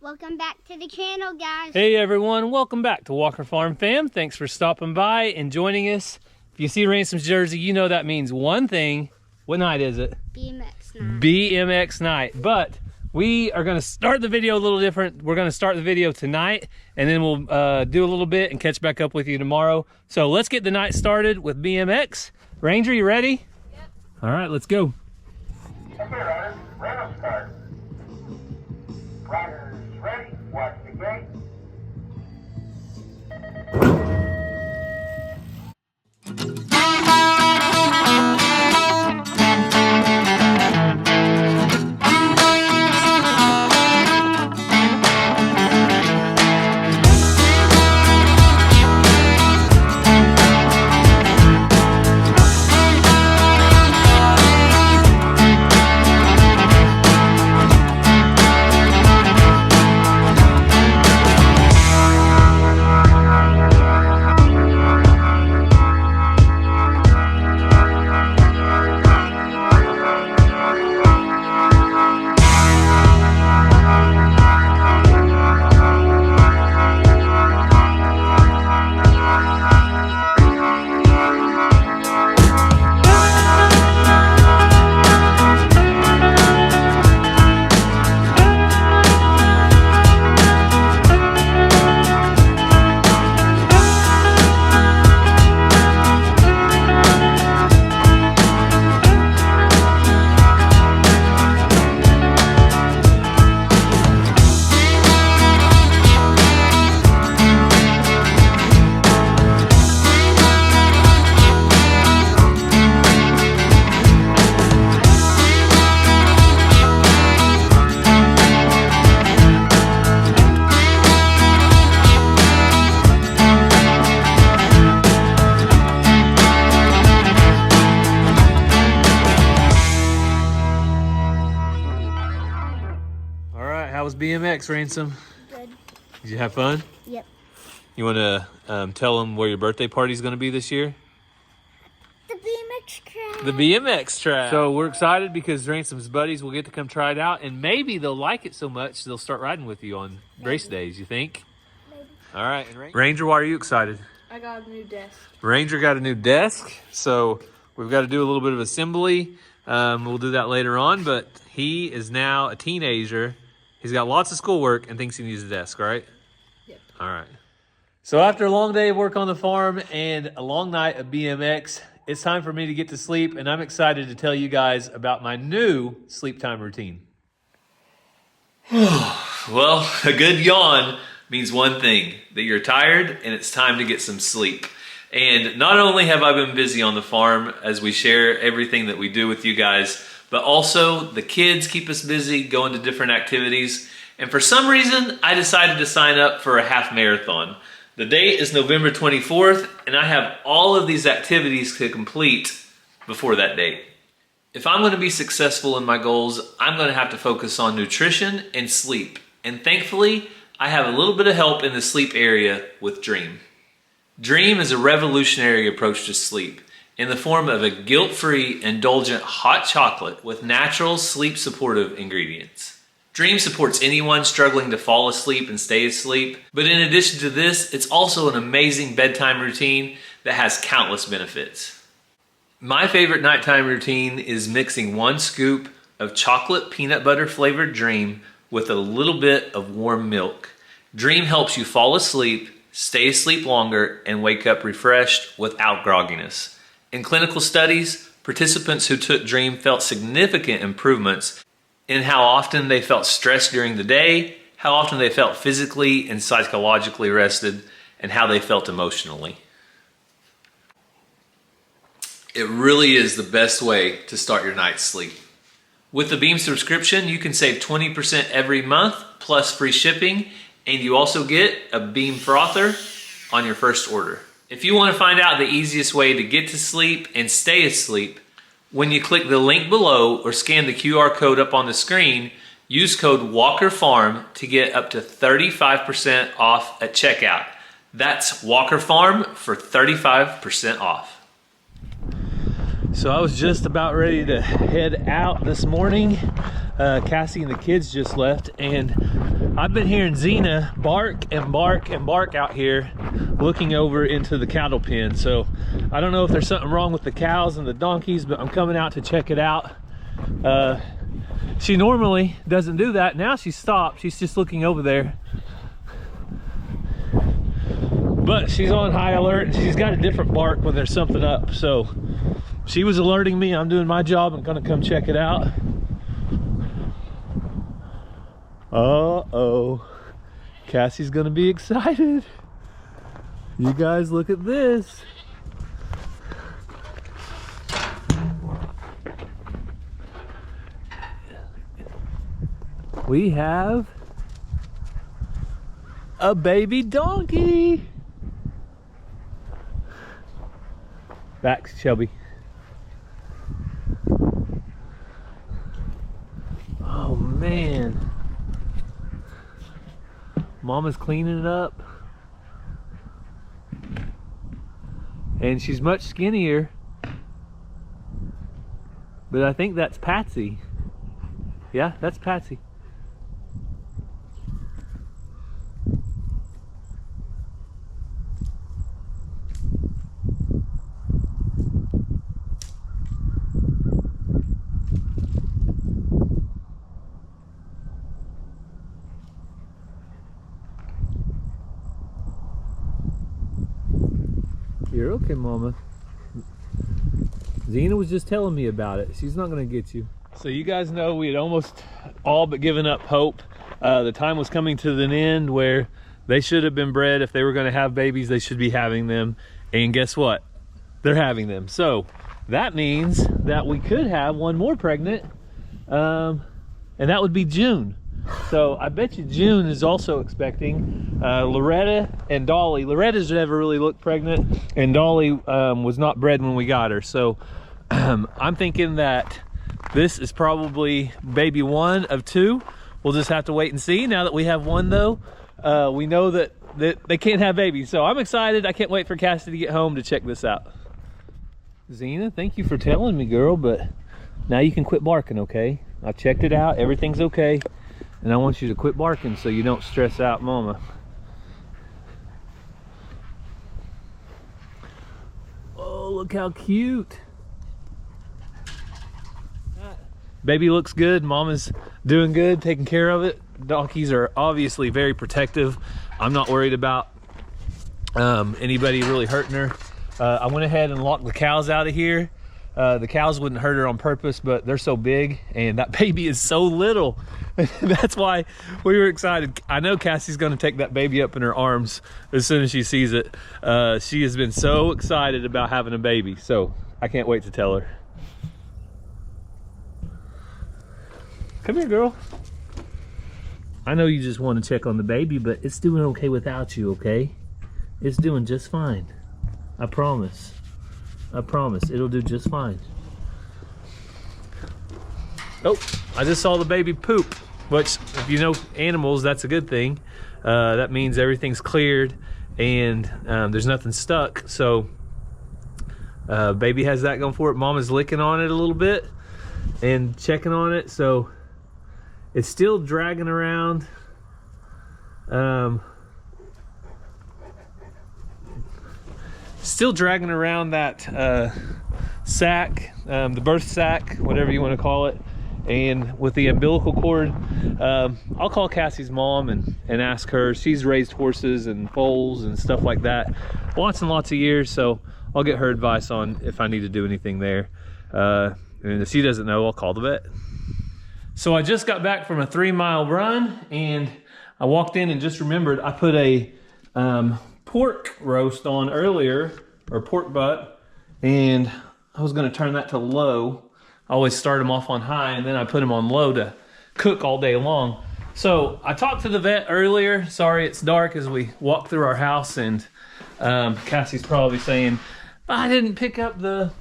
Welcome back to the channel, guys. Hey everyone, welcome back to Walker Farm Fam. Thanks for stopping by and joining us. If you see Ransom's jersey, you know that means one thing. What night is it? BMX night. BMX night. But we are going to start the video a little different. We're going to start the video tonight, and then we'll do a little bit and catch back up with you tomorrow. So let's get the night started with BMX. Ranger, you ready? Yep. All right, let's go. Okay, riders, random start. Riders ready, watch the gate. How was BMX, Ransom? Good. Did you have fun? Yep. You want to tell them where your birthday party is going to be this year? The BMX track. The BMX track. So we're excited because Ransom's buddies will get to come try it out, and maybe they'll like it so much they'll start riding with you on race days, you think? Maybe. All right. Ranger, why are you excited? I got a new desk. Ranger got a new desk, so we've got to do a little bit of assembly. We'll do that later on, but he is now a teenager. He's got lots of schoolwork and thinks he needs a desk, right? Yep. All right. So after a long day of work on the farm and a long night of BMX, it's time for me to get to sleep, and I'm excited to tell you guys about my new sleep time routine. Well, a good yawn means one thing, that you're tired and it's time to get some sleep. And not only have I been busy on the farm as we share everything that we do with you guys, but also the kids keep us busy going to different activities. And for some reason, I decided to sign up for a half marathon. The date is November 24th, and I have all of these activities to complete before that date. If I'm going to be successful in my goals, I'm going to have to focus on nutrition and sleep. And thankfully, I have a little bit of help in the sleep area with Dream. Dream is a revolutionary approach to sleep in the form of a guilt-free, indulgent hot chocolate with natural sleep-supportive ingredients. Dream supports anyone struggling to fall asleep and stay asleep, but in addition to this, it's also an amazing bedtime routine that has countless benefits. My favorite nighttime routine is mixing 1 scoop of chocolate peanut butter flavored Dream with a little bit of warm milk. Dream helps you fall asleep, stay asleep longer, and wake up refreshed without grogginess. In clinical studies, participants who took Dream felt significant improvements in how often they felt stressed during the day, how often they felt physically and psychologically rested, and how they felt emotionally. It really is the best way to start your night's sleep. With the Beam subscription, you can save 20% every month plus free shipping, and you also get a Beam frother on your first order. If you want to find out the easiest way to get to sleep and stay asleep, when you click the link below or scan the QR code up on the screen, use code WalkerFarm to get up to 35% off at checkout. That's Walker Farm for 35% off. So I was just about ready to head out this morning. Cassie and the kids just left, and I've been hearing Xena bark and bark and bark out here looking over into the cattle pen. So I don't know if there's something wrong with the cows and the donkeys, but I'm coming out to check it out. She normally doesn't do that. Now she stopped. She's just looking over there. But she's on high alert. She's got a different bark when there's something up. So she was alerting me. I'm doing my job. I'm gonna come check it out. Uh-oh. Cassie's gonna be excited. You guys look at this. We have a baby donkey. Back, Shelby. Oh man. Mama's cleaning it up. And she's much skinnier. But I think that's Patsy. Yeah, that's Patsy. You're okay, Mama. Xena was just telling me about it. She's not gonna get you. So you guys know we had almost all but given up hope. The time was coming to an end where they should have been bred. If they were gonna have babies, they should be having them. And guess what? They're having them. So that means that we could have one more pregnant, and that would be June. So I bet you June is also expecting Loretta and Dolly. Loretta's never really looked pregnant, and Dolly was not bred when we got her. So I'm thinking that this is probably baby one of two. We'll just have to wait and see. Now that we have one though, we know that they can't have babies. So I'm excited. I can't wait for Cassie to get home to check this out. Xena, thank you for telling me, girl, but now you can quit barking, okay? I've checked it out, everything's okay. And I want you to quit barking so you don't stress out Mama. Oh, look how cute. Baby looks good. Mama's doing good, taking care of it. Donkeys are obviously very protective. I'm not worried about anybody really hurting her. I went ahead and locked the cows out of here. The cows wouldn't hurt her on purpose, but they're so big and that baby is so little. That's why we were excited. I know Cassie's gonna take that baby up in her arms as soon as she sees it. She has been so excited about having a baby, so I can't wait to tell her. Come here, girl. I know you just want to check on the baby, but it's doing okay without you, okay? It's doing just fine. I promise. I promise, it'll do just fine. Oh, I just saw the baby poop, which if you know animals, that's a good thing. That means everything's cleared and there's nothing stuck. So baby has that going for it. Mama's licking on it a little bit and checking on it. So it's still dragging around. Still dragging around that sack, the birth sack, whatever you want to call it, and with the umbilical cord. I'll call Cassie's mom and ask her. She's raised horses and foals and stuff like that lots and lots of years, so I'll get her advice on if I need to do anything there. And if she doesn't know, I'll call the vet. So I just got back from a 3-mile run, and I walked in and just remembered I put a pork roast on earlier, or pork butt, and I was gonna turn that to low. I always start them off on high and then I put them on low to cook all day long. So I talked to the vet earlier. Sorry it's dark as we walk through our house, and Cassie's probably saying, I didn't pick up the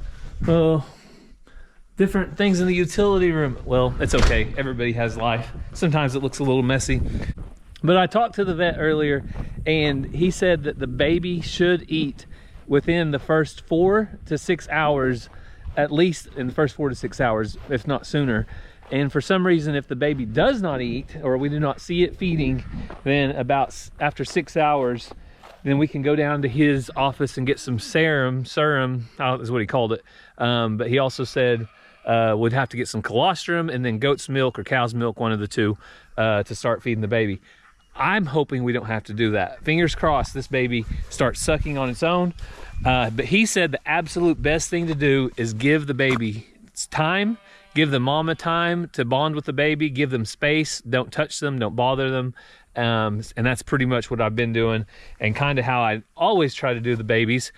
different things in the utility room. Well, it's okay, everybody has life. Sometimes it looks a little messy. But I talked to the vet earlier, and he said that the baby should eat within the first 4 to 6 hours, at least in the first 4 to 6 hours, if not sooner. And for some reason, if the baby does not eat or we do not see it feeding, then about after 6 hours, then we can go down to his office and get some serum, is what he called it. But he also said we'd have to get some colostrum and then goat's milk or cow's milk, one of the two, to start feeding the baby. I'm hoping we don't have to do that. Fingers crossed this baby starts sucking on its own. But he said the absolute best thing to do is give the baby time, give the mama time to bond with the baby, give them space, don't touch them, don't bother them. And that's pretty much what I've been doing and kind of how I always try to do the babies.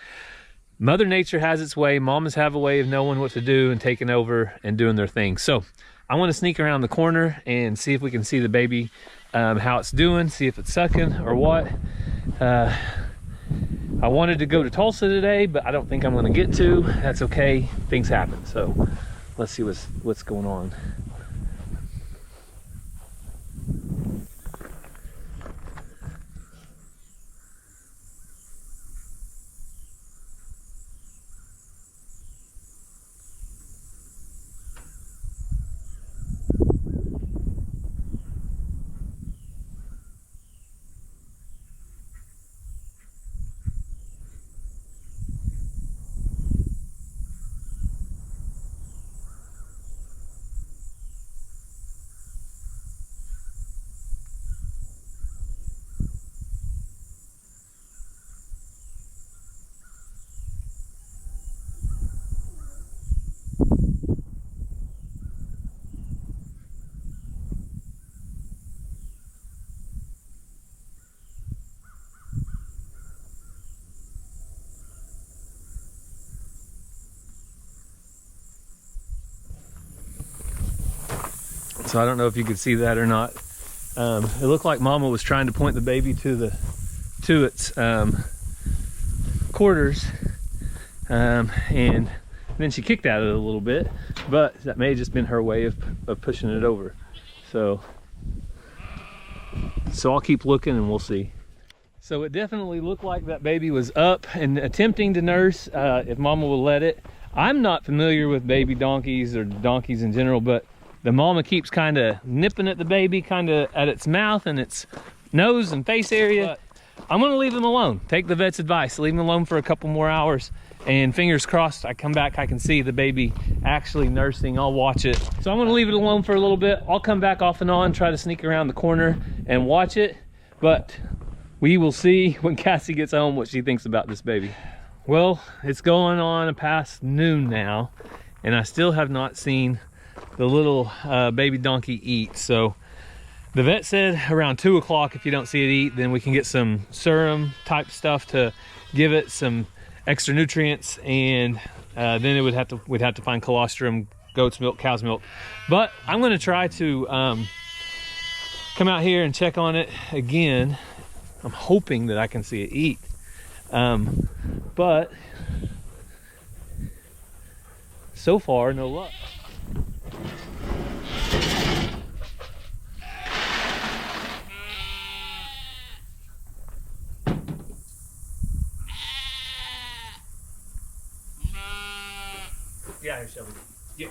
Mother Nature has its way. Mamas have a way of knowing what to do and taking over and doing their thing. So I want to sneak around the corner and see if we can see the baby, how it's doing, see if it's sucking or what. I wanted to go to Tulsa today, but I don't think I'm going to get to. That's okay. Things happen. So let's see what's going on. So I don't know if you could see that or not. It looked like Mama was trying to point the baby to its quarters, and then she kicked at it a little bit, but that may have just been her way of pushing it over. So I'll keep looking and we'll see. So it definitely looked like that baby was up and attempting to nurse if Mama will let it. I'm not familiar with baby donkeys or donkeys in general, but the mama keeps kind of nipping at the baby, kind of at its mouth and its nose and face area. But I'm gonna leave them alone. Take the vet's advice, leave them alone for a couple more hours, and fingers crossed I come back, I can see the baby actually nursing. I'll watch it. So I'm gonna leave it alone for a little bit. I'll come back off and on, try to sneak around the corner and watch it, but we will see when Cassie gets home what she thinks about this baby. Well, it's going on past noon now, and I still have not seen the little baby donkey eat. So the vet said around 2 o'clock, if you don't see it eat, then we can get some serum type stuff to give it some extra nutrients, and then we'd have to find colostrum, goat's milk, cow's milk. But I'm going to try to come out here and check on it again. I'm hoping that I can see it eat, but so far no luck. Yeah, here, Shelby. Yeah.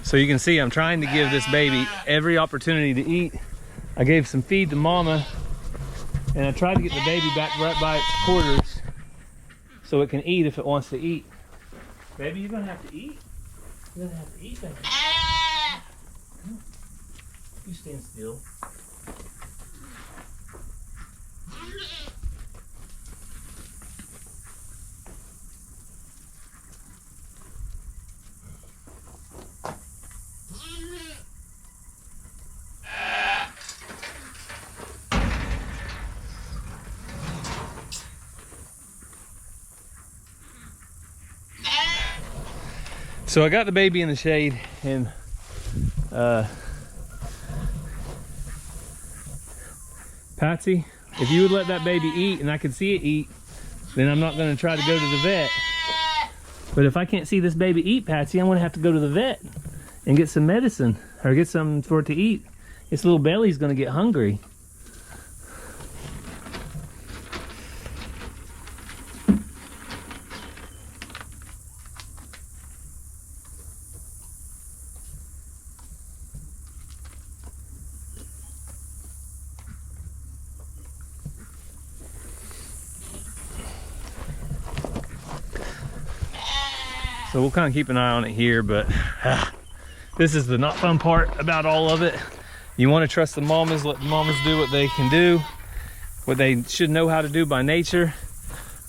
So you can see I'm trying to give this baby every opportunity to eat. I gave some feed to Mama, and I tried to get the baby back right by its quarters so it can eat if it wants to eat. Baby, you're gonna have to eat. You're gonna have to eat, baby. You stand still. So I got the baby in the shade, and Patsy, if you would let that baby eat and I could see it eat, then I'm not going to try to go to the vet. But if I can't see this baby eat, Patsy, I'm going to have to go to the vet and get some medicine or get something for it to eat. Its little belly's going to get hungry. So we'll kind of keep an eye on it here, but this is the not fun part about all of it. You want to trust the mamas, let the mamas do what they can do, what they should know how to do by nature.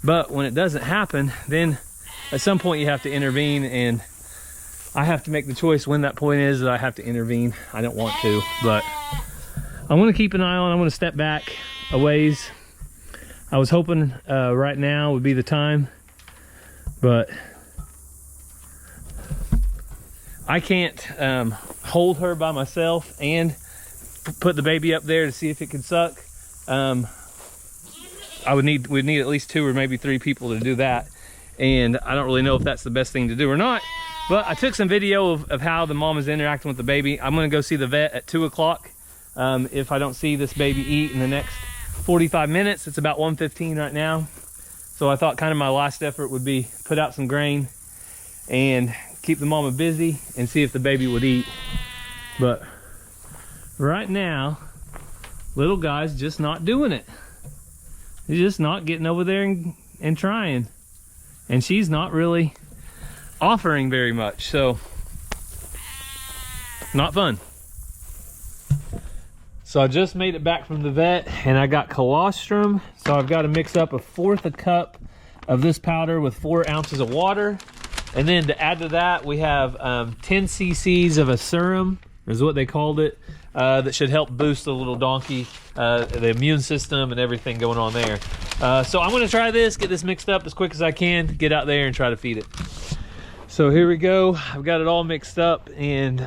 But when it doesn't happen, then at some point you have to intervene, and I have to make the choice when that point is that I have to intervene. I don't want to, but I'm going to keep an eye on it. I'm going to step back a ways. I was hoping right now would be the time, but I can't hold her by myself and put the baby up there to see if it can suck. We'd need at least 2 or maybe 3 people to do that, and I don't really know if that's the best thing to do or not. But I took some video of how the mom is interacting with the baby. I'm going to go see the vet at 2 o'clock. If I don't see this baby eat in the next 45 minutes, it's about 1:15 right now. So I thought kind of my last effort would be put out some grain and keep the mama busy and see if the baby would eat. But right now, little guy's just not doing it. He's just not getting over there and trying. And she's not really offering very much, so not fun. So I just made it back from the vet, and I got colostrum. So I've got to mix up 1/4 cup of this powder with 4 ounces of water. And then to add to that, we have 10 cc's of a serum, is what they called it, that should help boost the little donkey, the immune system and everything going on there. So I'm going to try this, get this mixed up as quick as I can, get out there and try to feed it. So here we go. I've got it all mixed up, and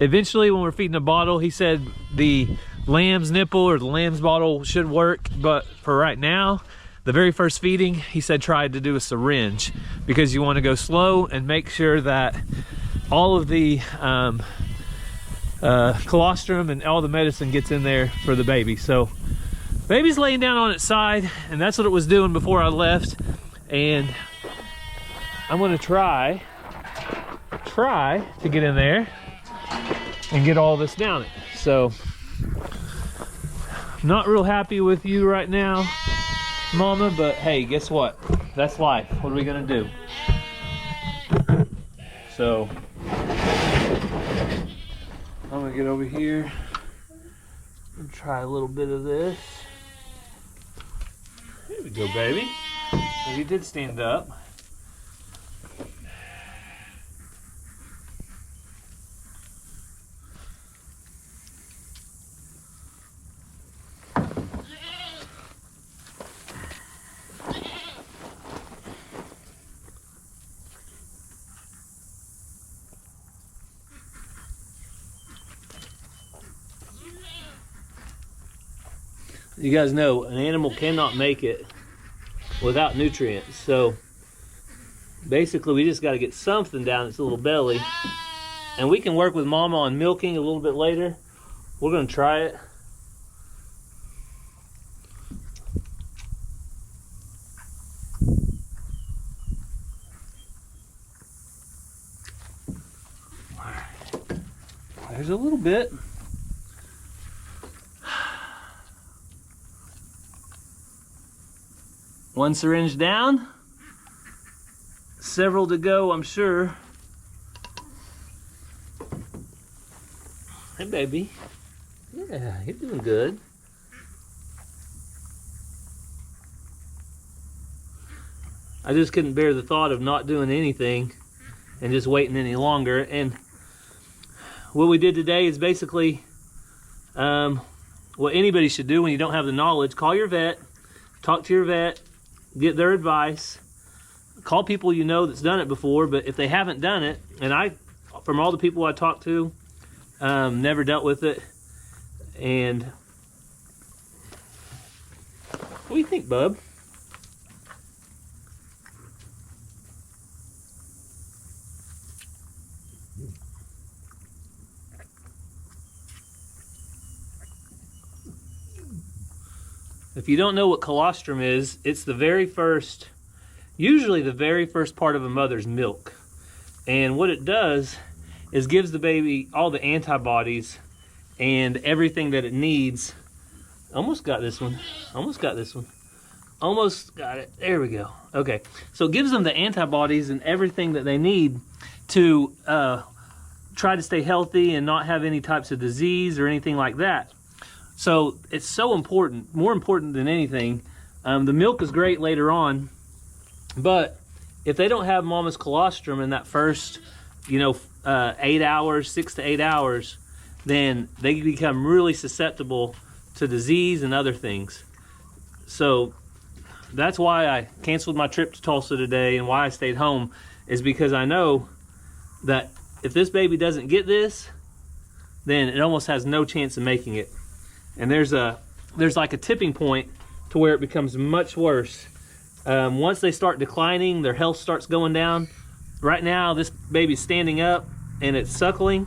eventually when we're feeding a bottle, he said the lamb's nipple or the lamb's bottle should work, but for right now, the very first feeding, he said try to do a syringe, because you want to go slow and make sure that all of the colostrum and all the medicine gets in there for the baby. So baby's laying down on its side, and that's what it was doing before I left. And I'm going to try to get in there and get all this down it. So I'm not real happy with you right now, Mama, but hey, guess what? That's life. What are we gonna do? So I'm gonna get over here and try a little bit of this. There we go, baby. So you did stand up. You guys know an animal cannot make it without nutrients. So basically we just got to get something down its little belly, and we can work with Mama on milking a little bit later. We're going to try it. There's a little bit. One syringe down, several to go, I'm sure. Hey, baby. Yeah, you're doing good. I just couldn't bear the thought of not doing anything and just waiting any longer. And what we did today is basically what anybody should do when you don't have the knowledge. Call your vet, talk to your vet, get their advice, call people you know that's done it before, but if they haven't done it, and from all the people I talked to, never dealt with it. And what do you think, bub? If you don't know what colostrum is, it's usually the very first part of a mother's milk. And what it does is gives the baby all the antibodies and everything that it needs. Almost got this one. Almost got this one. Almost got it. There we go. Okay. So it gives them the antibodies and everything that they need to try to stay healthy and not have any types of disease or anything like that. So it's so important, more important than anything. The milk is great later on, but if they don't have mama's colostrum in that first, 8 hours, 6 to 8 hours, then they become really susceptible to disease and other things. So that's why I canceled my trip to Tulsa today, and why I stayed home is because I know that if this baby doesn't get this, then it almost has no chance of making it. And there's like a tipping point to where it becomes much worse. Once they start declining, their health starts going down. Right now, this baby's standing up and it's suckling,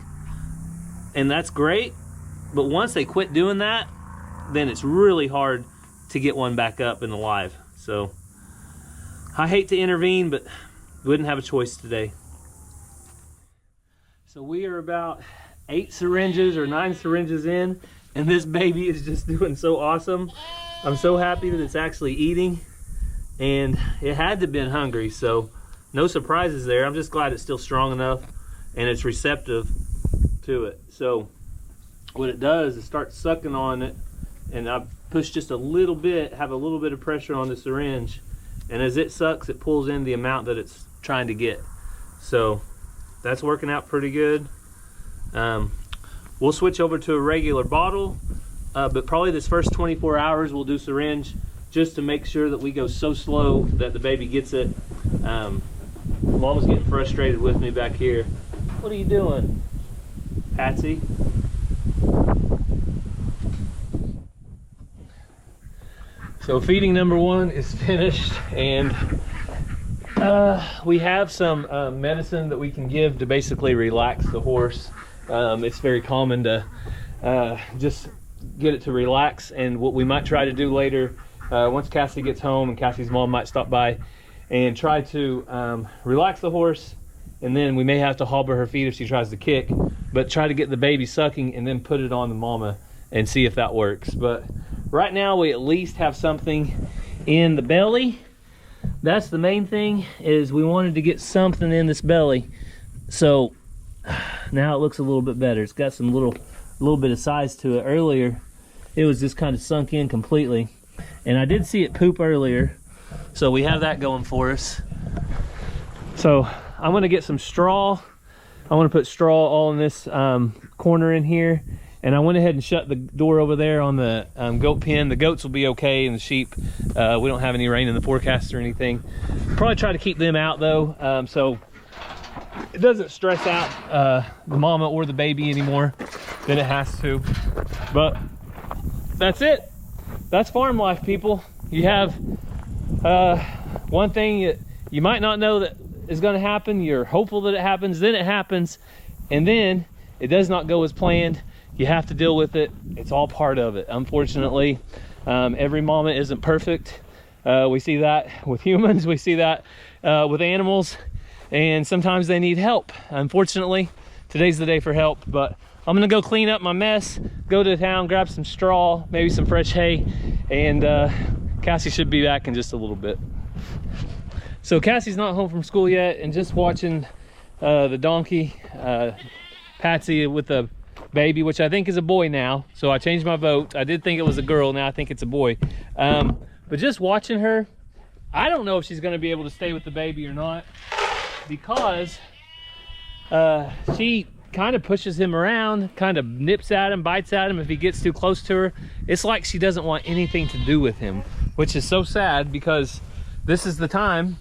and that's great. But once they quit doing that, then it's really hard to get one back up and alive. So I hate to intervene, but wouldn't have a choice today. So we are about 8 syringes or 9 syringes in, and this baby is just doing so awesome. I'm so happy that it's actually eating, and it had to have been hungry, so no surprises there. I'm just glad it's still strong enough and it's receptive to it. So what it does is start sucking on it, and I push just a little bit, have a little bit of pressure on the syringe, and as it sucks, it pulls in the amount that it's trying to get. So that's working out pretty good. We'll switch over to a regular bottle, but probably this first 24 hours we'll do syringe, just to make sure that we go so slow that the baby gets it. Mama's getting frustrated with me back here. What are you doing, Patsy? So feeding number 1 is finished, and we have some medicine that we can give to basically relax the horse. It's very common to just get it to relax, and what we might try to do later, once Cassie gets home, and Cassie's mom might stop by and try to relax the horse, and then we may have to hobble her feet if she tries to kick, but try to get the baby sucking and then put it on the mama and see if that works. But right now we at least have something in the belly. That's the main thing, is we wanted to get something in this belly. So now it looks a little bit better. It's got some little bit of size to it. Earlier it was just kind of sunk in completely, and I did see it poop earlier, so we have that going for us. So I'm going to get some straw. I want to put straw all in this corner in here, and I went ahead and shut the door over there on the goat pen. The goats will be okay, and the sheep, we don't have any rain in the forecast or anything. Probably try to keep them out though, so it doesn't stress out the mama or the baby anymore than it has to. But that's it. That's farm life, people. You have one thing that you might not know that is going to happen. You're hopeful that it happens, then it happens, and then it does not go as planned. You have to deal with it. It's all part of it, unfortunately. Every mama isn't perfect. We see that with humans, we see that with animals, and sometimes they need help. Unfortunately, today's the day for help. But I'm gonna go clean up my mess, go to town, grab some straw, maybe some fresh hay, and Cassie should be back in just a little bit. So Cassie's not home from school yet, and just watching the donkey, Patsy with the baby, which I think is a boy now, so I changed my vote. I did think it was a girl, now I think it's a boy. But just watching her, I don't know if she's going to be able to stay with the baby or not, because she kind of pushes him around, kind of nips at him, bites at him if he gets too close to her. It's like she doesn't want anything to do with him, which is so sad, because this is the time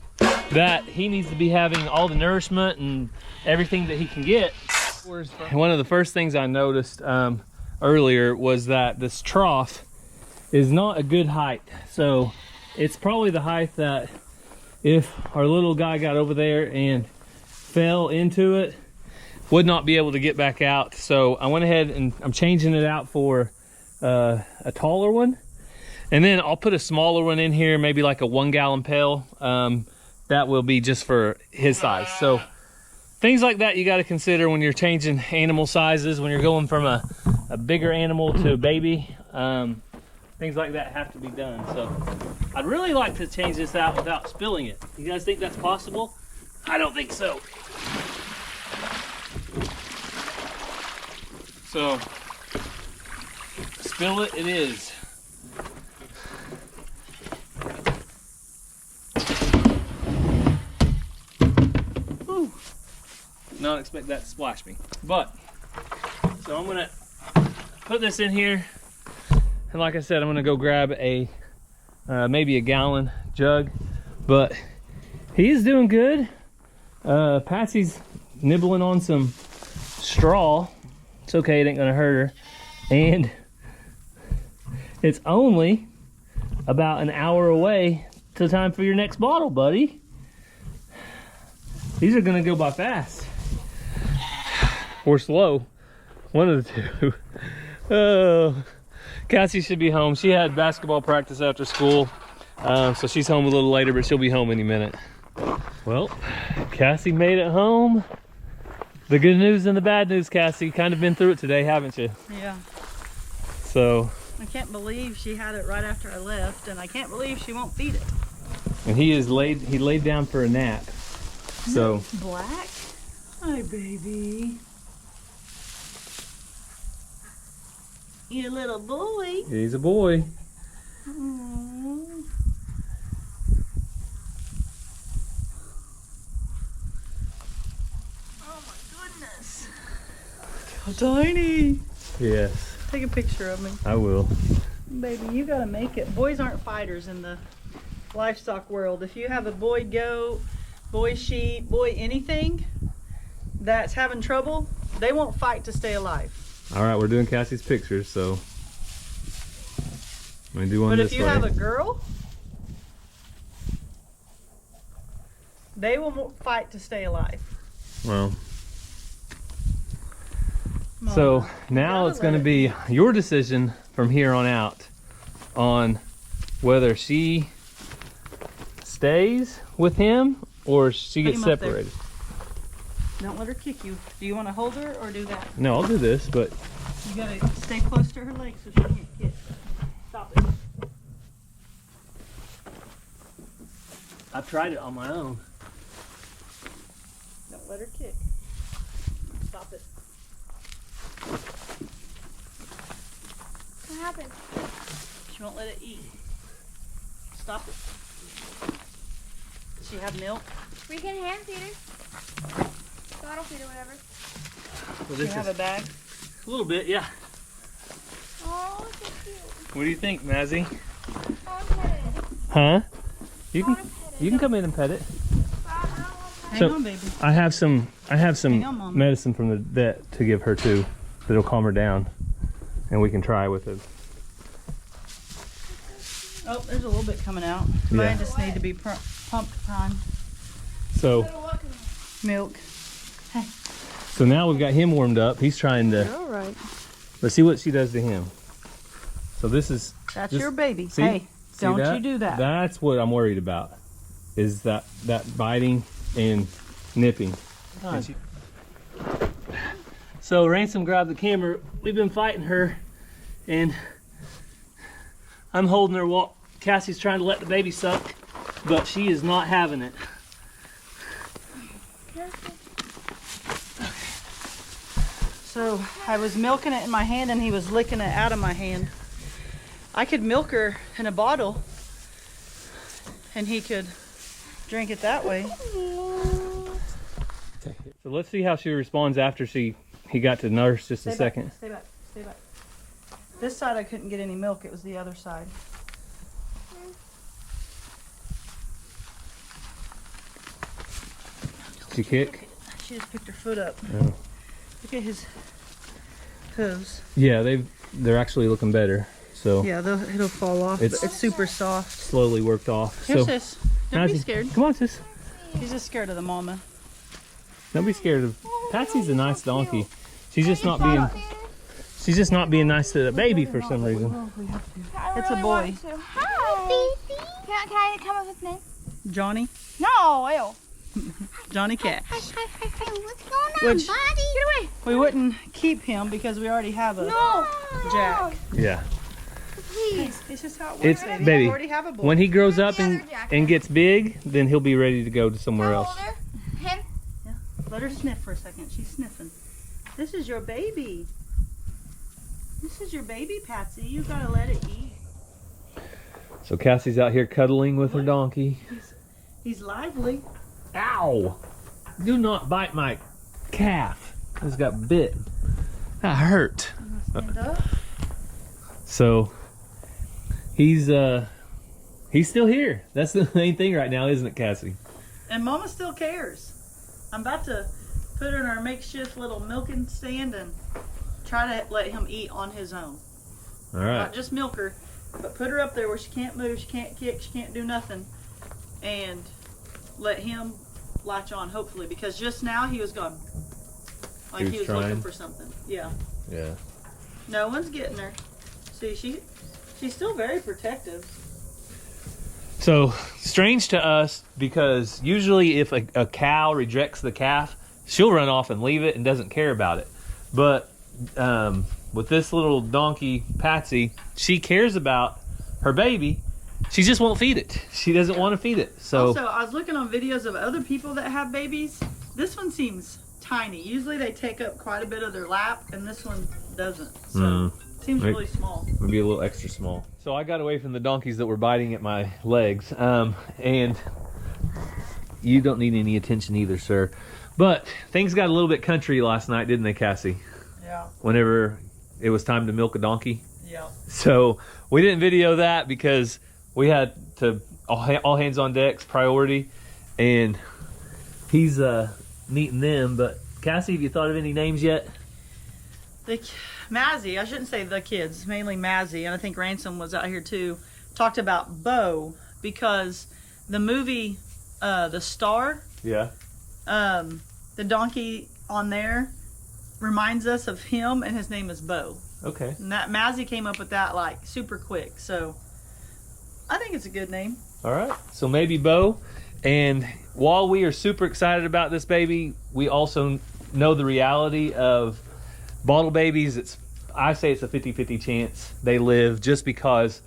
that he needs to be having all the nourishment and everything that he can get. One of the first things I noticed earlier was that this trough is not a good height. So it's probably the height that if our little guy got over there and fell into it, would not be able to get back out. So I went ahead and I'm changing it out for a taller one. And then I'll put a smaller one in here, maybe like a 1 gallon pail. That will be just for his size. So things like that you got to consider when you're changing animal sizes, when you're going from a bigger animal to a baby. Things like that have to be done. So I'd really like to change this out without spilling it. You guys think that's possible? I don't think so. So spill it is. Whew. Did not expect that to splash me. But, so I'm gonna put this in here. And like I said, I'm gonna go grab a, maybe a gallon jug. But he is doing good. Patsy's nibbling on some straw. It's okay, it ain't gonna hurt her. And it's only about an hour away to time for your next bottle, buddy. These are gonna go by fast. Or slow. One of the two. Oh, Cassie should be home. She had basketball practice after school. So she's home a little later, but she'll be home any minute. Well, Cassie made it home. The good news and the bad news, Cassie. Kind of been through it today, haven't you? Yeah. So. I can't believe she had it right after I left, and I can't believe she won't feed it. And he laid down for a nap. So. Black? Hi, baby. You little boy. He's a boy. Aww. Oh my goodness. How tiny. Yes. Take a picture of me. I will. Baby, you gotta make it. Boys aren't fighters in the livestock world. If you have a boy goat, boy sheep, boy anything that's having trouble, they won't fight to stay alive. All right, we're doing Cassie's pictures, so let me do one but this if you way. have a girl, they will fight to stay alive. Well, Mama, so now gotta it's going to let be your decision from here on out on whether she stays with him or she Put gets him up there. separated. Don't let her kick you. Do you want to hold her or do that? No, I'll do this, but You gotta stay close to her leg so she can't kick. Stop it. I've tried it on my own. Don't let her kick. Stop it. What happened? She won't let it eat. Stop it. Does she have milk? We can hand feed her. Bottle feed or whatever. Well, Does she have a bag? a little bit, yeah. Oh, so cute. What do you think, Mazzy? I want to pet it. Huh? You I can wanna pet it. you can come in and pet it. But I don't want to pet Hang So- on, baby. I have some Hang on, Mama. medicine from the vet to give her too that'll calm her down, and we can try with it. Oh, there's a little bit coming out. Yeah. Mine just need to be pumped prime. So it. What can Milk. so now we've got him warmed up. He's trying to. All right. Let's see what she does to him. So this is. That's Just- your baby. see? Hey, See don't that? you do that. That's what I'm worried about. Is that biting and nipping. So Ransom grabbed the camera. We've been fighting her, and I'm holding her while Cassie's trying to let the baby suck, but she is not having it. So I was milking it in my hand and he was licking it out of my hand. I could milk her in a bottle and he could drink it that way. So let's see how she responds after he got to nurse just a second. Stay back. Stay back. This side I couldn't get any milk. It was the other side. she kick? She just picked her foot up. Oh. Look at his hooves. Yeah, they're actually looking better. So Yeah, it'll fall off, but it's super soft. slowly worked off. Here, So sis. Don't be Mazzy, scared. come on, sis. She's just scared of the mama. Don't be scared of. Patsy's a nice donkey. She's just not being. She's just not being nice to the baby for some reason. It's a boy. Hi. Can I come up with his name? Johnny. No, ew. Johnny Cat. What's going on, Which- buddy? Get away. We wouldn't keep him because we already have a No. Jack. Yeah. Please. It's just how it works, It's baby. baby. We already have a boy. When he grows up The and other Jack. gets big, then he'll be ready to go to somewhere How else. older? Him? Let her sniff for a second. She's sniffing. This is your baby. This is your baby, Patsy. You gotta let it eat. So Cassie's out here cuddling with her donkey. He's lively. Ow! Do not bite my calf. It's got bit. That hurt. Stand up. So he's still here. That's the main thing right now, isn't it, Cassie? And Mama still cares. I'm about to put her in our makeshift little milking stand and try to let him eat on his own. All right. Not just milk her, but put her up there where she can't move, she can't kick, she can't do nothing. And let him latch on, hopefully, because just now he was going like He he was was looking trying? for something. Yeah. Yeah. No one's getting her. See, she's still very protective. So strange to us because usually if a cow rejects the calf, she'll run off and leave it and doesn't care about it. But with this little donkey, Patsy, she cares about her baby. She just won't feed it. She doesn't want to feed it. So Also, I was looking on videos of other people that have babies. This one seems tiny. Usually they take up quite a bit of their lap, and this one doesn't. So seems really small. maybe a little extra small. So I got away from the donkeys that were biting at my legs. And you don't need any attention either, sir. But things got a little bit country last night, didn't they, Cassie? Yeah. Whenever it was time to milk a donkey. Yeah. So we didn't video that because we had to all hands on deck's priority, and he's meeting them. But Cassie, have you thought of any names yet? Mazzy, I shouldn't say the kids, mainly Mazzy, and I think Ransom was out here too, talked about Bo because the movie The Star, Yeah. the donkey on there reminds us of him, and his name is Bo. Okay. And that Mazzy came up with that like super quick, so I think it's a good name. All right. So maybe Bo. And while we are super excited about this baby, we also know the reality of bottle babies. I say it's a 50-50 chance they live, just because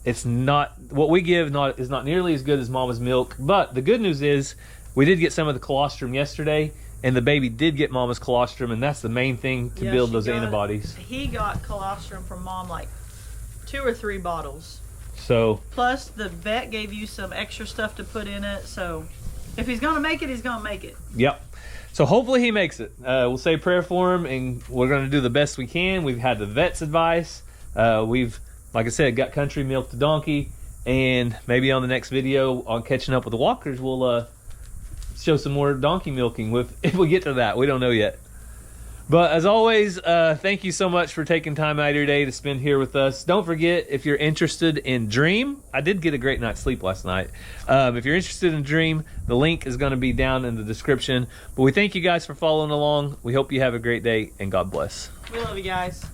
it's not what we give is not nearly as good as mama's milk. But the good news is we did get some of the colostrum yesterday, and the baby did get mama's colostrum, and that's the main thing to build she those got- antibodies. He got colostrum from mom like 2 or 3 bottles. So Plus the vet gave you some extra stuff to put in it, so if he's gonna make it, he's gonna make it. yep. So hopefully he makes it. We'll say a prayer for him, and we're going to do the best we can. We've had the vet's advice. We've, like I said, got country milk to donkey, and maybe on the next video on catching up with the walkers, we'll show some more donkey milking if we get to that. We don't know yet. But as always, thank you so much for taking time out of your day to spend here with us. Don't forget, if you're interested in Dream, I did get a great night's sleep last night. If you're interested in Dream, the link is going to be down in the description. But we thank you guys for following along. We hope you have a great day, and God bless. We love you guys.